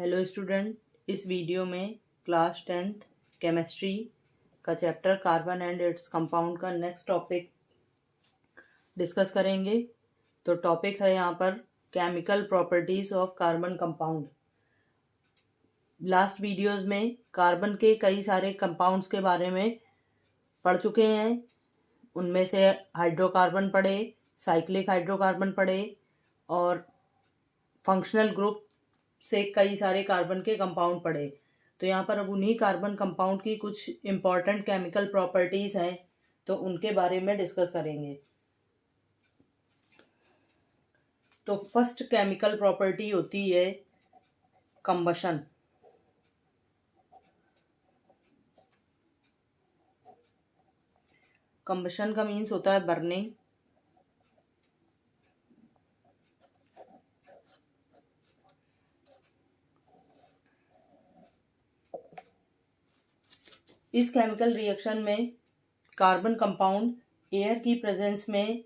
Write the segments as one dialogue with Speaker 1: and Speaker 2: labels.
Speaker 1: Hello student, इस video में class 10th chemistry का chapter carbon and its compound का नेक्स्ट टॉपिक डिस्कस करेंगे। तो टॉपिक है यहाँ पर chemical properties of carbon compound. Last videos में कार्बन के कई सारे कंपाउंड्स के बारे में पढ़ चुके हैं। उनमें से हाइड्रोकार्बन पढ़े, साइक्लिक हाइड्रोकार्बन पढ़े और फंक्शनल ग्रुप से कई सारे कार्बन के कंपाउंड पढ़े। तो यहाँ पर अब उन्हीं कार्बन कंपाउंड की कुछ इम्पॉर्टेंट केमिकल प्रॉपर्टीज हैं, तो उनके बारे में डिस्कस करेंगे। तो फर्स्ट केमिकल प्रॉपर्टी होती है कंबशन। कंबशन का मीन्स होता है बर्निंग। इस केमिकल रिएक्शन में कार्बन कंपाउंड एयर की प्रेजेंस में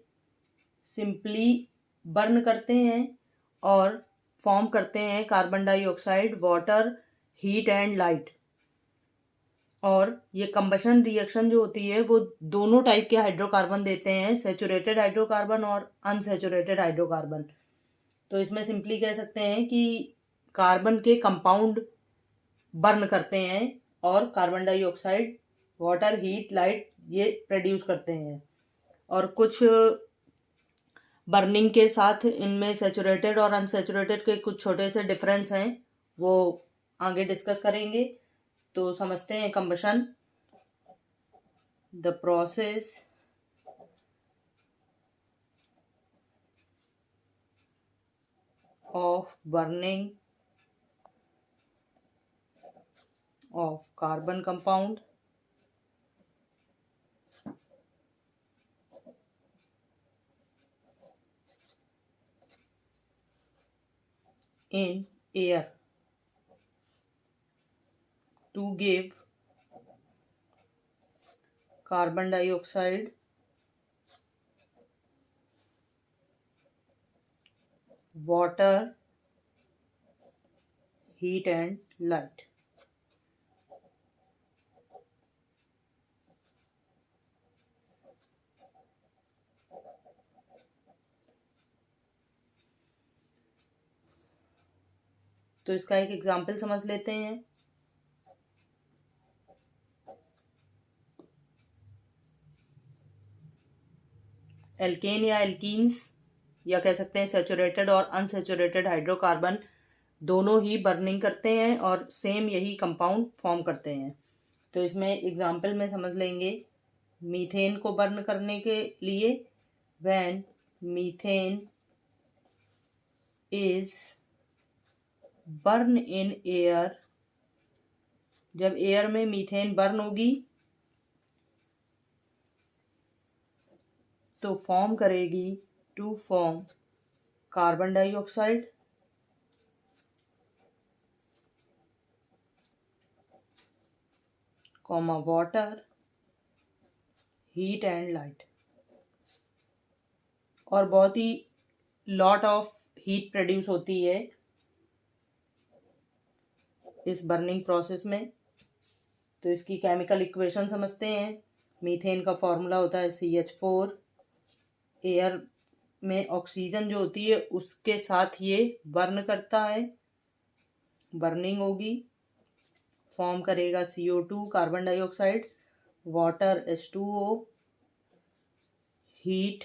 Speaker 1: सिंपली बर्न करते हैं और फॉर्म करते हैं carbon dioxide, water, heat and light. और ये कंबशन रिएक्शन जो होती है वो दोनों टाइप के हाइड्रोकार्बन देते हैं, सैचुरेटेड हाइड्रोकार्बन और अनसैचुरेटेड हाइड्रोकार्बन। तो इसमें सिंपली कह सकते हैं कि कार्बन के कंपाउंड बर्न करते हैं और carbon dioxide, water, heat, light ये प्रोड्यूस करते हैं। और कुछ बर्निंग के साथ इनमें सैचुरेटेड और अनसैचुरेटेड के कुछ छोटे से डिफरेंस हैं, वो आगे डिस्कस करेंगे। तो समझते हैं combustion. The process of burning of carbon compound in air to give carbon dioxide, water, heat and light. तो इसका एक एग्जाम्पल समझ लेते हैं। एल्केन या एल्कीन्स या कह सकते हैं सैचुरेटेड और अनसैचुरेटेड हाइड्रोकार्बन दोनों ही बर्निंग करते हैं और सेम यही कंपाउंड फॉर्म करते हैं। तो इसमें एग्जाम्पल में समझ लेंगे। मीथेन को बर्न करने के लिए when methane is burn in air, जब एयर में मीथेन बर्न होगी तो फॉर्म करेगी to form carbon dioxide, comma water, heat and light. और बहुत ही लॉट ऑफ हीट प्रोड्यूस होती है इस बर्निंग प्रोसेस में। तो इसकी केमिकल इक्वेशन समझते हैं। मीथेन का फॉर्मूला होता है CH4। एयर में ऑक्सीजन जो होती है उसके साथ ये बर्न करता है, बर्निंग होगी, फॉर्म करेगा CO2 carbon dioxide, water H2O, heat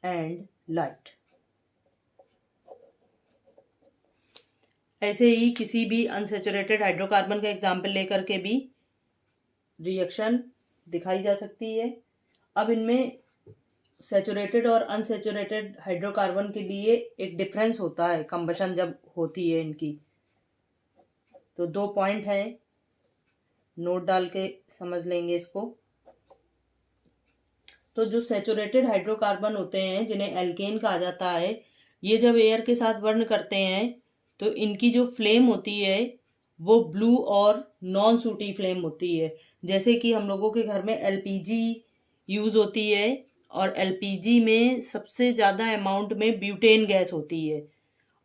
Speaker 1: and light. ऐसे ही किसी भी अनसैचुरेटेड हाइड्रोकार्बन का एग्जाम्पल लेकर के भी रिएक्शन दिखाई जा सकती है। अब इनमें सैचुरेटेड और अनसैचुरेटेड हाइड्रोकार्बन के लिए एक डिफरेंस होता है कंबशन जब होती है इनकी। तो 2 पॉइंट हैं, नोट डाल के समझ लेंगे इसको। तो जो सैचुरेटेड हाइड्रोकार्बन होते हैं जिन्हें एल्केन कहा जाता है, ये जब एयर के साथ बर्न करते हैं तो इनकी जो फ्लेम होती है वो ब्लू और नॉन सूटी फ्लेम होती है। जैसे कि हम लोगों के घर में LPG यूज़ होती है और LPG में सबसे ज़्यादा अमाउंट में ब्यूटेन गैस होती है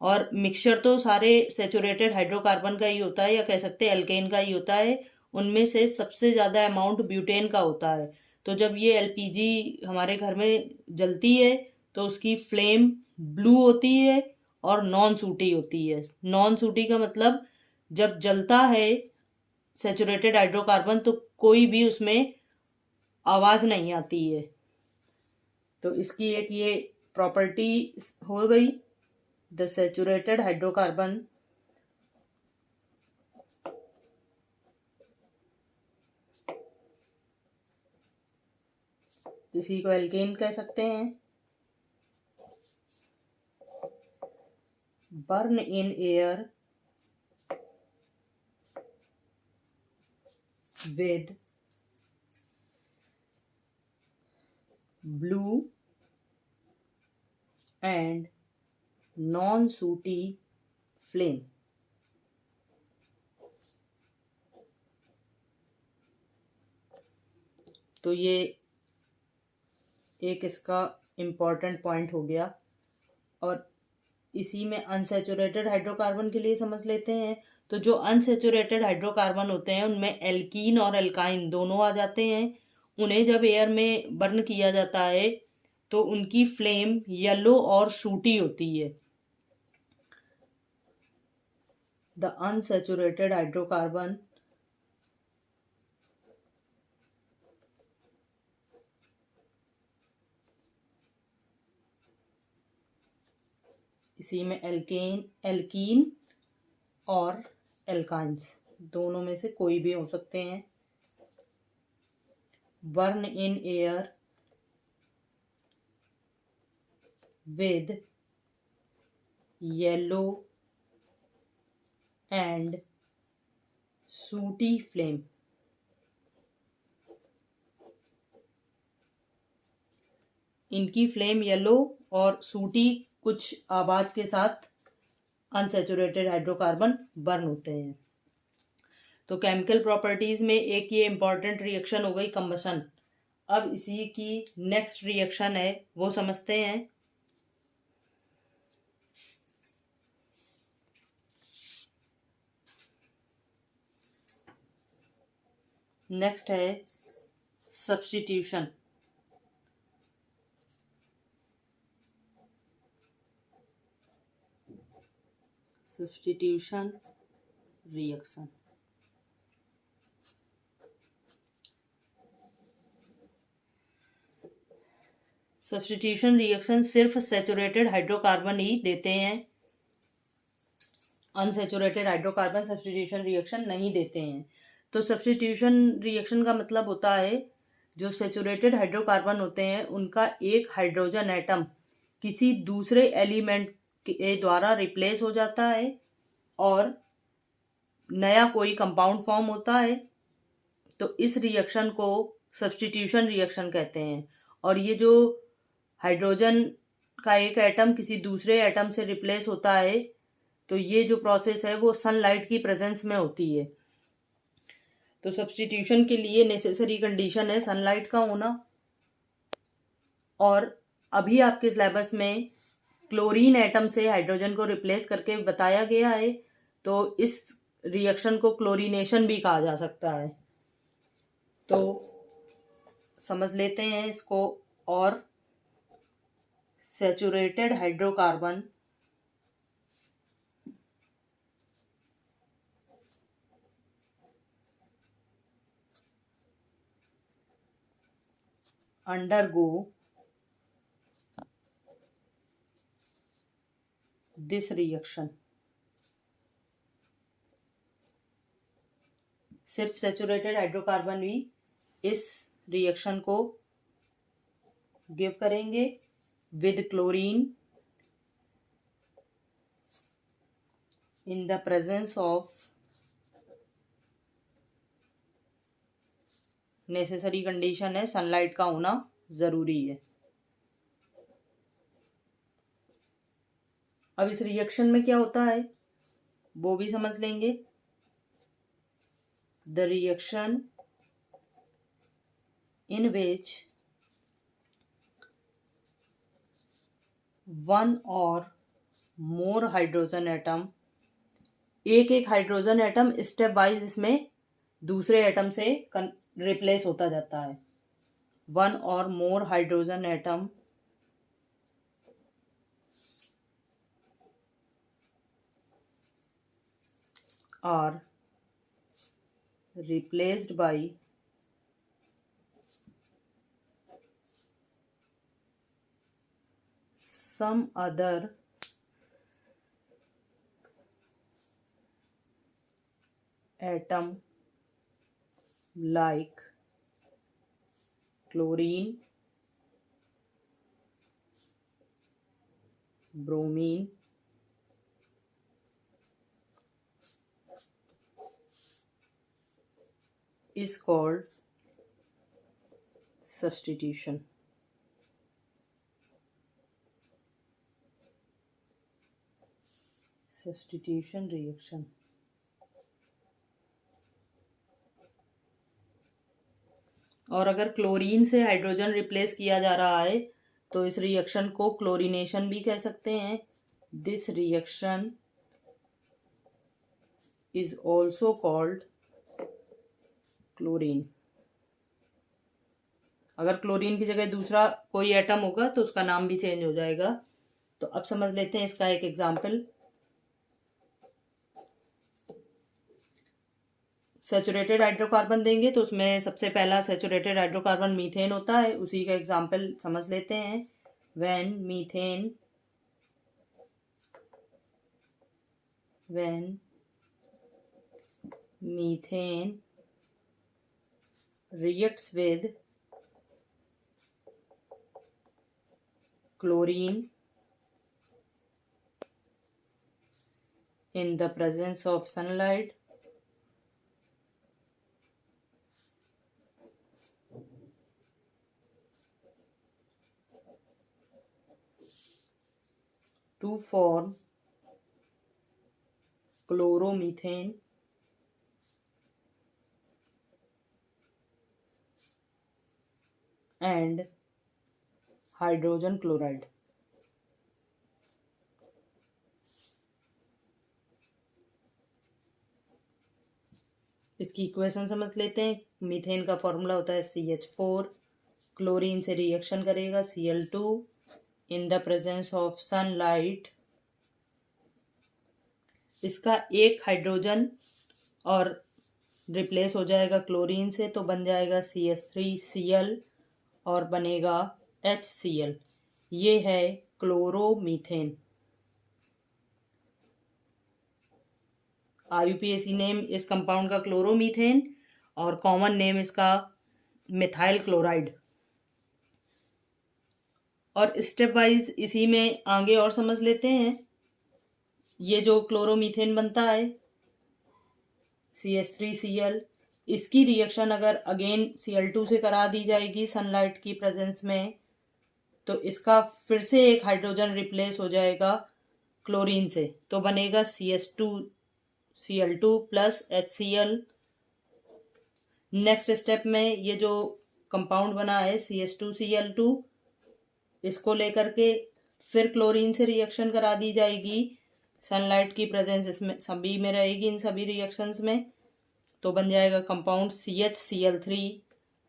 Speaker 1: और मिक्सचर तो सारे सेचुरेटेड हाइड्रोकार्बन का ही होता है, या कह सकते हैं एल्केन का ही होता है। उनमें से सबसे ज़्यादा अमाउंट ब्यूटेन का होता है। तो जब ये एलपीजी हमारे घर में जलती है तो उसकी फ्लेम ब्लू होती है और नॉन सूटी होती है। नॉन सूटी का मतलब जब जलता है सेचुरेटेड हाइड्रोकार्बन तो कोई भी उसमें आवाज़ नहीं आती है। तो इसकी एक ये प्रॉपर्टी हो गई। द सेचुरेटेड हाइड्रोकार्बन इसी को एल्केन कह सकते हैं। Burn in air with blue and non-sooty flame। तो ये एक इसका इम्पॉर्टेंट पॉइंट हो गया। और इसी में अनसैचुरेटेड हाइड्रोकार्बन के लिए समझ लेते हैं। तो जो अनसैचुरेटेड हाइड्रोकार्बन होते हैं उनमें एल्कीन और एल्काइन दोनों आ जाते हैं। उन्हें जब एयर में बर्न किया जाता है तो उनकी फ्लेम येलो और शूटी होती है। द अनसैचुरेटेड हाइड्रोकार्बन इसी में एल्कीन और एल्काइंस दोनों में से कोई भी हो सकते हैं। Burn in air with yellow and सूटी फ्लेम। इनकी फ्लेम येलो और सूटी कुछ आवाज के साथ अनसैचुरेटेड हाइड्रोकार्बन बर्न होते हैं। तो केमिकल प्रॉपर्टीज में एक ये इंपॉर्टेंट रिएक्शन हो गई कंबशन। अब इसी की नेक्स्ट रिएक्शन है वो समझते हैं। नेक्स्ट है substitution. Substitution reaction. Substitution reaction सिर्फ सैचुरेटेड हाइड्रोकार्बन ही देते हैं। अनसैचुरेटेड हाइड्रोकार्बन सब्स्टिट्यूशन रिएक्शन नहीं देते हैं। तो सब्स्टिट्यूशन रिएक्शन का मतलब होता है जो सैचुरेटेड हाइड्रोकार्बन होते हैं उनका एक हाइड्रोजन एटम किसी दूसरे एलिमेंट के द्वारा रिप्लेस हो जाता है और नया कोई कंपाउंड फॉर्म होता है। तो इस रिएक्शन को सब्स्टिट्यूशन रिएक्शन कहते हैं। और ये जो हाइड्रोजन का एक एटम किसी दूसरे एटम से रिप्लेस होता है तो ये जो प्रोसेस है वो सनलाइट की प्रेजेंस में होती है। तो सब्स्टिट्यूशन के लिए नेसेसरी कंडीशन है सनलाइट का होना। और अभी आपके सिलेबस में क्लोरीन एटम से हाइड्रोजन को रिप्लेस करके बताया गया है। तो इस रिएक्शन को क्लोरीनेशन भी कहा जा सकता है। तो समझ लेते हैं इसको। और saturated hydrocarbon undergo this reaction। सिर्फ सैचुरेटेड हाइड्रोकार्बन भी इस रिएक्शन को गिव करेंगे with chlorine in the presence of necessary condition है सनलाइट का होना जरूरी है। अब इस रिएक्शन में क्या होता है वो भी समझ लेंगे। The reaction in which one or more hydrogen atom, एक एक हाइड्रोजन एटम स्टेप वाइज इसमें दूसरे एटम से रिप्लेस होता जाता है. वन और more hydrogen atom are replaced by some other atom like chlorine, bromine, is called substitution. Substitution reaction. और अगर क्लोरीन से हाइड्रोजन रिप्लेस किया जा रहा है तो इस रिएक्शन को क्लोरीनेशन भी कह सकते हैं. This reaction is also called chlorine. अगर क्लोरीन की जगह दूसरा कोई एटम होगा तो उसका नाम भी चेंज हो जाएगा. तो अब समझ लेते हैं इसका एक एग्जाम्पल. सैचुरेटेड हाइड्रोकार्बन देंगे तो उसमें सबसे पहला सैचुरेटेड हाइड्रोकार्बन मीथेन होता है. उसी का एग्जाम्पल समझ लेते हैं. When methane reacts with chlorine in the presence of sunlight, to form chloromethane, and hydrogen chloride. इसकी इक्वेशन समझ लेते हैं. मीथेन का फॉर्मूला होता है CH4. क्लोरीन से रिएक्शन करेगा Cl2 in the presence of sunlight. इसका एक हाइड्रोजन और रिप्लेस हो जाएगा क्लोरीन से तो बन जाएगा CH3Cl और बनेगा HCl. ये है क्लोरोमीथेन. IUPAC नेम इस कंपाउंड का क्लोरोमीथेन और कॉमन नेम इसका मिथाइल क्लोराइड. और स्टेप वाइज इसी में आगे और समझ लेते हैं. ये जो क्लोरोमीथेन बनता है CH3Cl, इसकी रिएक्शन अगर अगेन Cl2 से करा दी जाएगी सनलाइट की प्रेजेंस में तो इसका फिर से एक हाइड्रोजन रिप्लेस हो जाएगा क्लोरीन से तो बनेगा CH2Cl2 plus HCl. Next step में ये जो कंपाउंड बना है CH2Cl2 इसको लेकर के फिर क्लोरीन से रिएक्शन करा दी जाएगी. सनलाइट की प्रेजेंस इसमें सभी में रहेगी इन सभी रिएक्शंस में तो बन जाएगा कंपाउंड CHCl3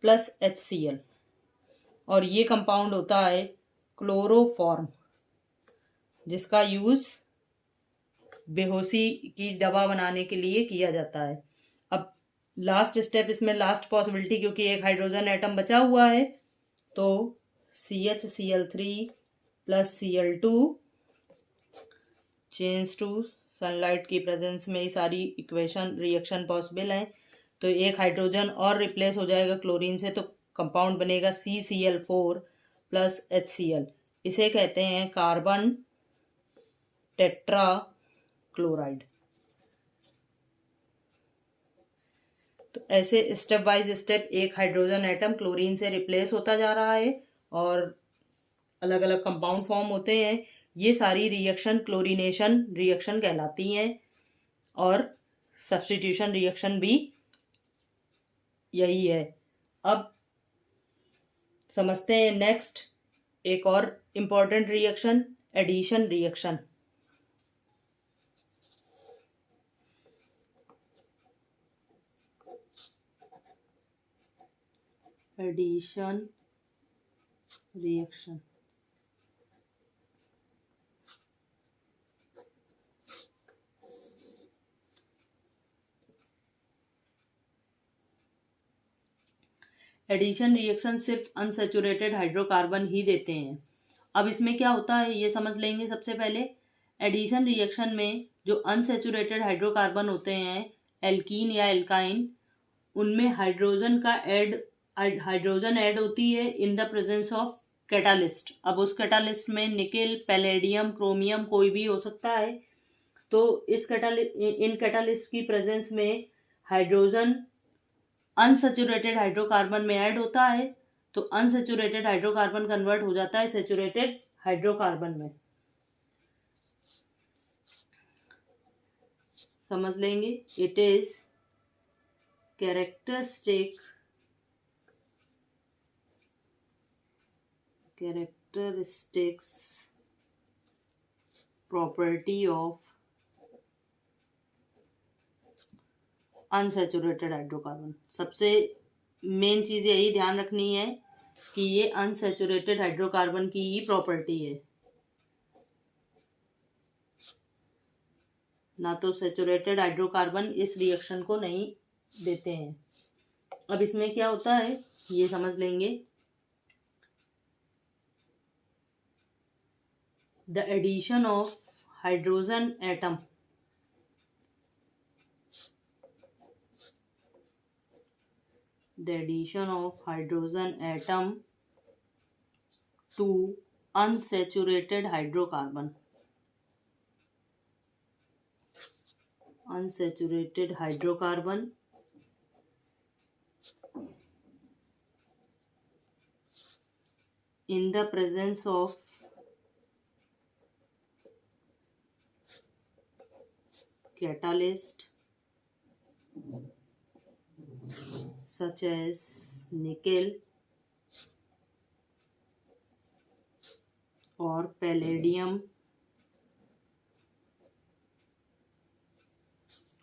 Speaker 1: प्लस HCl. और ये कंपाउंड होता है क्लोरोफॉर्म जिसका यूज बेहोशी की दवा बनाने के लिए किया जाता है. अब लास्ट स्टेप इसमें लास्ट पॉसिबिलिटी क्योंकि एक हाइड्रोजन एटम बचा हुआ है तो CHCl3 plus Cl2 change to sunlight की प्रेजेंस में ही सारी इक्वेशन रिएक्शन पॉसिबल है तो एक हाइड्रोजन और रिप्लेस हो जाएगा क्लोरीन से तो कंपाउंड बनेगा CCl4 प्लस HCl. इसे कहते हैं कार्बन टेट्रा क्लोराइड. तो ऐसे स्टेप बाय स्टेप एक हाइड्रोजन एटम क्लोरीन से रिप्लेस होता जा रहा है और अलग अलग कंपाउंड फॉर्म होते हैं. ये सारी रिएक्शन क्लोरीनेशन रिएक्शन कहलाती हैं और सब्स्टिट्यूशन रिएक्शन भी यही है. अब समझते हैं नेक्स्ट एक और important reaction addition reaction. Addition reaction. Addition reaction सिर्फ अनसैचुरेटेड हाइड्रोकार्बन ही देते हैं। अब इसमें क्या होता है ये समझ लेंगे। सबसे पहले एडिशन रिएक्शन में जो अनसैचुरेटेड हाइड्रोकार्बन होते हैं, एल्कीन या एल्काइन, उनमें हाइड्रोजन ऐड होती है in the presence of catalyst. अब उस कैटालिस्ट में निकेल, पैलेडियम, क्रोमियम कोई भी हो सकता है। तो इन कैटालिस्ट की प्रेजेंस में हाइड्रोजन अनसैचुरेटेड हाइड्रोकार्बन में ऐड होता है, तो अनसैचुरेटेड हाइड्रोकार्बन कन्वर्ट हो जाता है सैचुरेटेड हाइड्रोकार्बन में। समझ लेंगे। It is characteristics property of unsaturated hydrocarbon. सबसे मेन चीज यही ध्यान रखनी है कि ये अनसैचुरेटेड हाइड्रोकार्बन की ही प्रॉपर्टी है, ना तो सैचुरेटेड हाइड्रोकार्बन इस रिएक्शन को नहीं देते हैं। अब इसमें क्या होता है ये समझ लेंगे। The addition of hydrogen atom to unsaturated hydrocarbon in the presence of catalyst such as nickel और पैलेडियम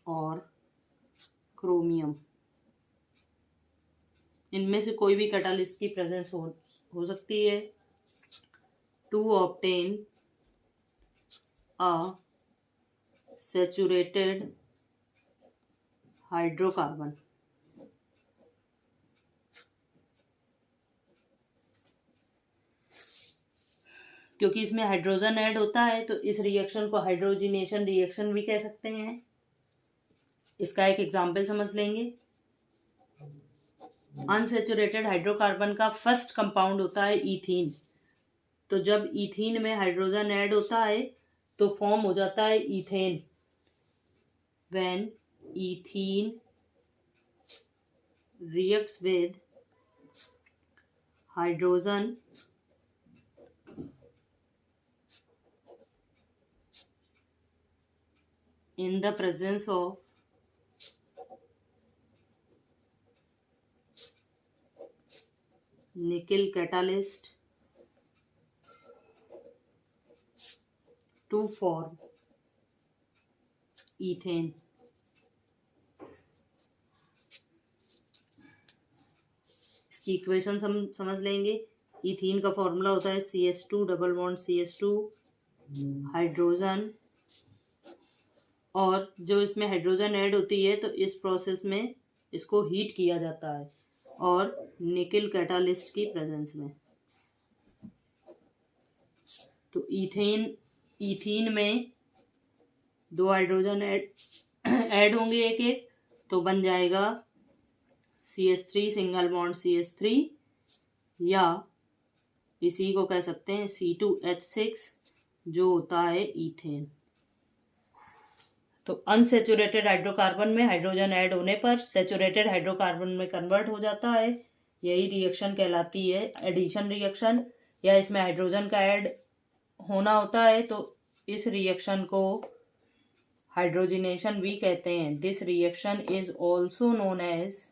Speaker 1: और क्रोमियम, इनमें से कोई भी कैटालिस्ट की प्रेजेंस हो सकती है to obtain a saturated hydrocarbon. क्योंकि इसमें हाइड्रोजन ऐड होता है तो इस रिएक्शन को हाइड्रोजिनेशन रिएक्शन भी कह सकते हैं। इसका एक एग्जाम्पल समझ लेंगे। अनसैचुरेटेड हाइड्रोकार्बन का फर्स्ट कंपाउंड होता है इथीन। तो जब इथीन में हाइड्रोजन ऐड होता है तो फॉर्म हो जाता है ethane. When ethene reacts with hydrogen in the presence of nickel catalyst to form ethane। इसकी इक्वेशन समझ लेंगे। इथीन का फॉर्मूला होता है CH2 double bond CH2 hydrogen, और जो इसमें हाइड्रोजन ऐड होती है तो इस प्रोसेस में इसको हीट किया जाता है और निकेल कैटालिस्ट की प्रेजेंस में। तो इथीन में दो हाइड्रोजन ऐड होंगे एक एक, तो बन जाएगा CH3 सिंगल बॉन्ड CH3, या इसी को कह सकते हैं C2H6 जो होता है इथेन। तो अनसैचुरेटेड हाइड्रोकार्बन में हाइड्रोजन ऐड होने पर सैचुरेटेड हाइड्रोकार्बन में कन्वर्ट हो जाता है। यही रिएक्शन कहलाती है एडिशन रिएक्शन, या इसमें हाइड्रोजन का ऐड होना होता है तो इस रिएक्शन को हाइड्रोजिनेशन भी कहते हैं। This reaction is also known as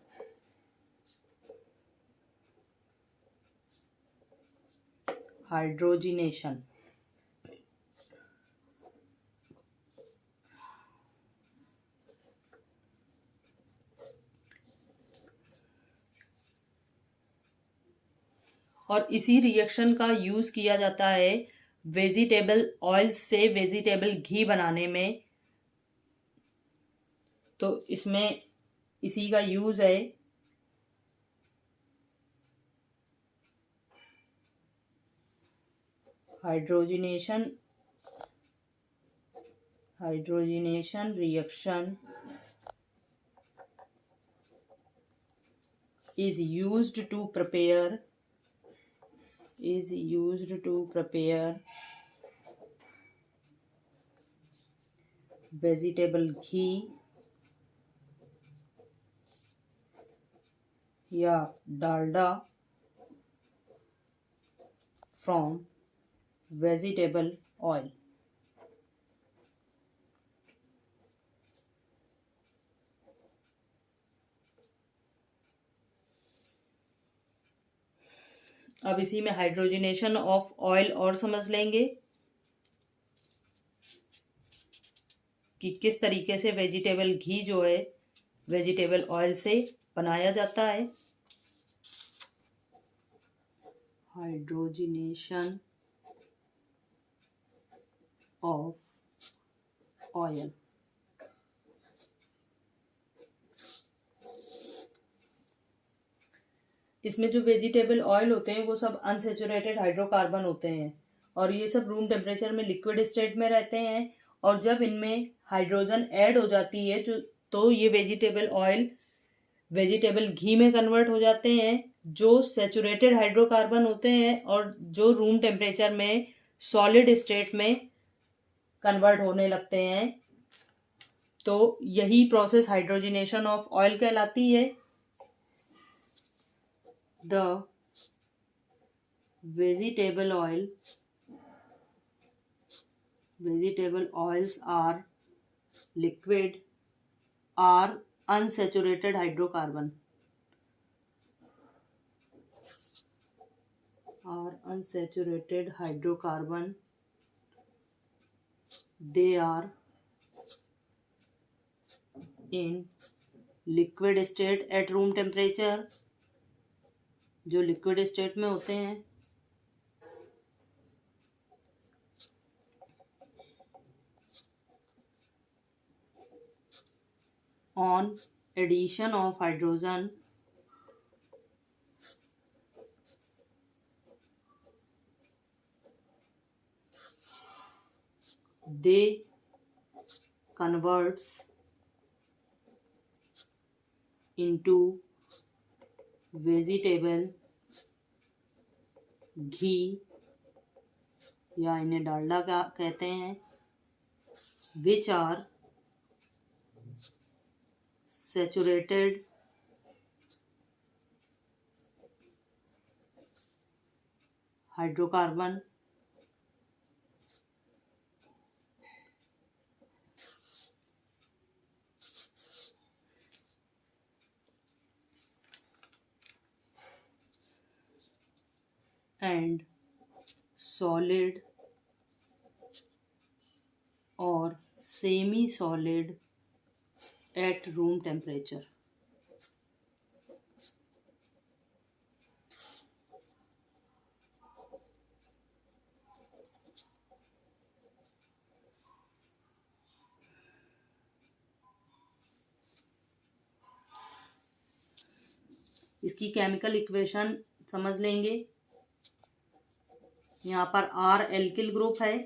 Speaker 1: hydrogenation. और इसी रिएक्शन का यूज़ किया जाता है वेजिटेबल ऑयल से वेजिटेबल घी बनाने में। तो इसमें इसी का यूज़ है। Hydrogenation reaction is used to prepare vegetable ghee या डालडा from vegetable oil। अब इसी में हाइड्रोजनेशन ऑफ ऑयल और समझ लेंगे कि किस तरीके से वेजिटेबल घी जो है वेजिटेबल ऑयल से बनाया जाता है। Hydrogenation of oil. इसमें जो वेजिटेबल ऑयल होते हैं वो सब अनसेचुरेटेड हाइड्रोकार्बन होते हैं और ये सब रूम टेम्परेचर में लिक्विड स्टेट में रहते हैं। और जब इनमें हाइड्रोजन ऐड हो जाती है तो ये वेजिटेबल ऑयल वेजिटेबल घी में कन्वर्ट हो जाते हैं, जो सेचुरेटेड हाइड्रोकार्बन होते हैं और जो रूम टेम्परेचर में सॉलिड स्टेट में कन्वर्ट होने लगते हैं। तो यही प्रोसेस हाइड्रोजनेशन ऑफ ऑयल कहलाती है। The vegetable oils are liquid are unsaturated hydrocarbon they are in liquid state at room temperature, जो लिक्विड स्टेट में होते हैं। On addition of hydrogen they converts into vegetable घी या इन्हें डालडा का कहते हैं, which are saturated hydrocarbon and solid और semi solid at room temperature. इसकी केमिकल इक्वेशन समझ लेंगे। यहाँ पर R एल्किल ग्रुप है,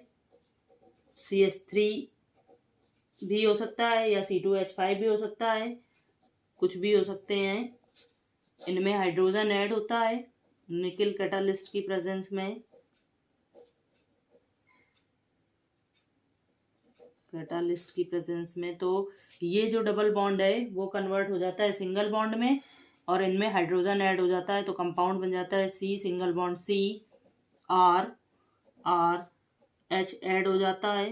Speaker 1: CH3 भी हो सकता है या C2H5 भी हो सकता है, कुछ भी हो सकते हैं। इनमें हाइड्रोजन ऐड होता है निकेल कैटालिस्ट की प्रेजेंस में। तो ये जो डबल बॉन्ड है वो कन्वर्ट हो जाता है सिंगल बॉन्ड में और इनमें हाइड्रोजन ऐड हो जाता है तो कंपाउंड बन जाता है C single bond C, R H add हो जाता है।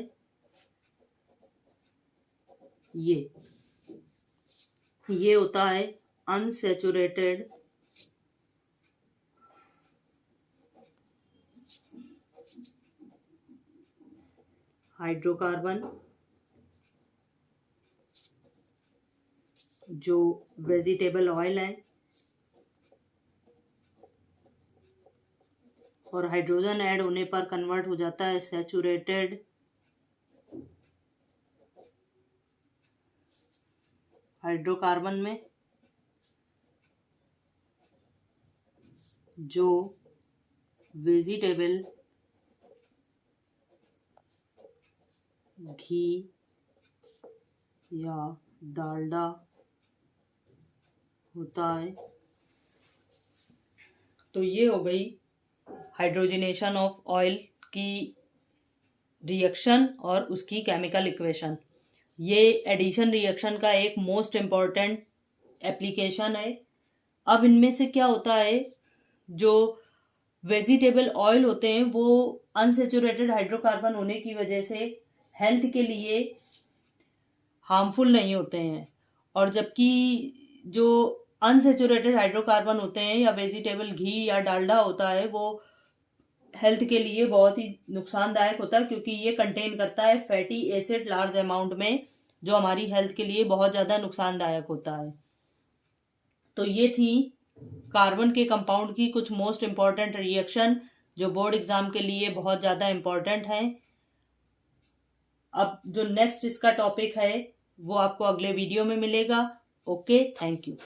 Speaker 1: ये होता है अनसैचुरेटेड हाइड्रोकार्बन, जो वेजिटेबल ऑयल है। और हाइड्रोजन ऐड होने पर कन्वर्ट हो जाता है सैचुरेटेड हाइड्रोकार्बन में, जो वेजिटेबल घी या डालडा होता है। तो ये हो गई हाइड्रोजनेशन ऑफ ऑयल की रिएक्शन और उसकी केमिकल इक्वेशन। ये एडिशन रिएक्शन का एक मोस्ट इम्पॉर्टेंट एप्लीकेशन है। अब इनमें से क्या होता है, जो वेजिटेबल ऑयल होते हैं वो अनसैचुरेटेड हाइड्रोकार्बन होने की वजह से हेल्थ के लिए हार्मफुल नहीं होते हैं, और जबकि जो अनसैचुरेटेड हाइड्रोकार्बन होते हैं या वेजिटेबल घी या डालडा होता है वो हेल्थ के लिए बहुत ही नुकसानदायक होता है, क्योंकि ये कंटेन करता है फैटी एसिड लार्ज अमाउंट में, जो हमारी हेल्थ के लिए बहुत ज़्यादा नुकसानदायक होता है। तो ये थी कार्बन के कंपाउंड की कुछ मोस्ट इम्पॉर्टेंट रिएक्शन जो बोर्ड एग्जाम के लिए बहुत ज़्यादा इम्पॉर्टेंट है। अब जो नेक्स्ट इसका टॉपिक है वो आपको अगले वीडियो में मिलेगा। Okay, thank you.